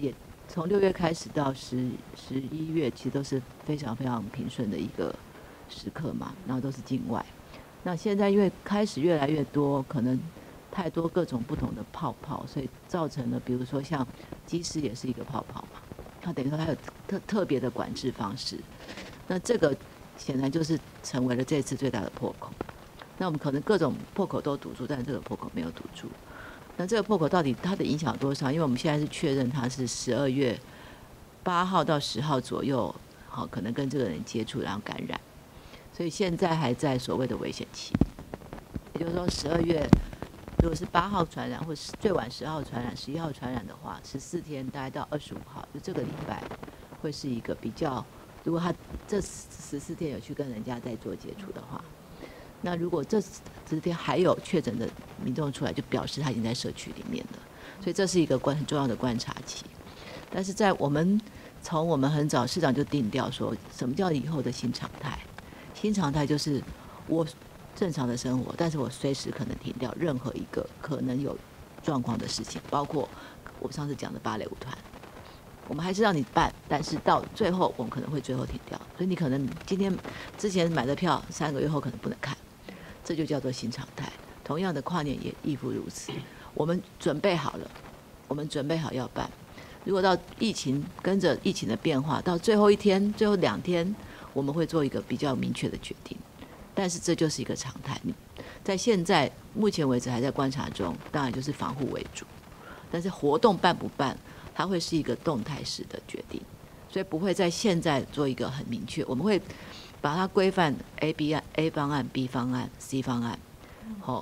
也从6月开始到11月，其实都是非常非常平顺的一个时刻嘛，然后都是境外。那现在因为开始越来越多，可能太多各种不同的泡泡，所以造成了，比如说像机师也是一个泡泡嘛，它等于说它有特别的管制方式。那这个显然就是成为了这次最大的破口。那我们可能各种破口都堵住，但是这个破口没有堵住。那这个破口到底它的影响有多少？因为我们现在是确认它是12月8号到10号左右，好，可能跟这个人接触然后感染，所以现在还在所谓的危险期。也就是说，12月如果是8号传染，或是最晚10号传染、11号传染的话，14天大概到25号，就这个礼拜会是一个比较。如果他这14天有去跟人家在做接触的话，那如果这14天还有确诊的民众出来，就表示他已经在社区里面了，所以这是一个很重要的观察期。但是在我们很早市长就定调说，什么叫以后的新常态？新常态就是我正常的生活，但是我随时可能停掉任何一个可能有状况的事情，包括我上次讲的芭蕾舞团。我们还是让你办，但是到最后我们可能会最后停掉，所以你可能之前买的票3个月后可能不能看，这就叫做新常态。同样的跨年也亦复如此，我们准备好了，我们准备好要办。如果到跟着疫情的变化，到最后1天、最后2天，我们会做一个比较明确的决定。但是这就是一个常态，在现在目前为止还在观察中，当然就是防护为主，但是活动办不办？它会是一个动态式的决定，所以不会在现在做一个很明确。我们会把它规范 A 方案、B 方案、C 方案，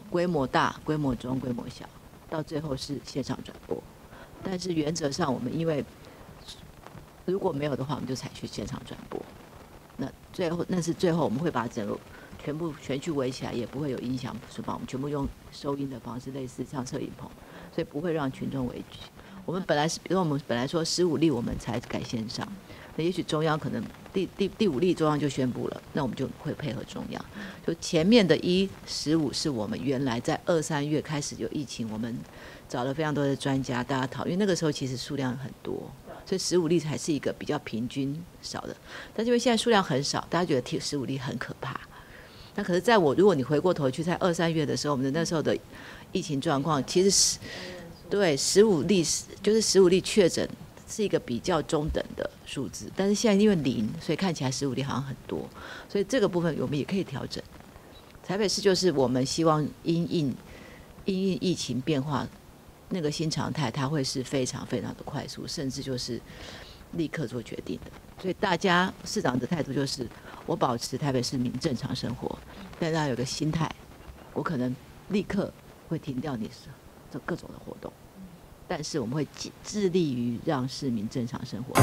规模大、规模中、规模小，到最后是线上转播。但是原则上，我们因为如果没有的话，我们就采取线上转播。那是最后我们会把整个全区围起来，也不会有影响，是吧？我们全部用收音的方式，类似像摄影棚，所以不会让群众围聚。我们本来说15例我们才改线上，那也许中央可能第5例中央就宣布了，那我们就会配合中央。就前面的15是我们原来在2、3月开始有疫情，我们找了非常多的专家，大家讨论，因为那个时候其实数量很多，所以15例才是一个比较平均少的。但是因为现在数量很少，大家觉得15例很可怕。那可是如果你回过头去，在2、3月的时候，我们的那时候的疫情状况其实是。对，15例就是15例确诊是一个比较中等的数字，但是现在因为0，所以看起来15例好像很多，所以这个部分我们也可以调整。台北市就是我们希望因应疫情变化，那个新常态它会是非常非常的快速，甚至就是立刻做决定的。所以市长的态度就是，我保持台北市民正常生活，但大家有个心态，我可能立刻会停掉你各种的活动，但是我们会致力于让市民正常生活。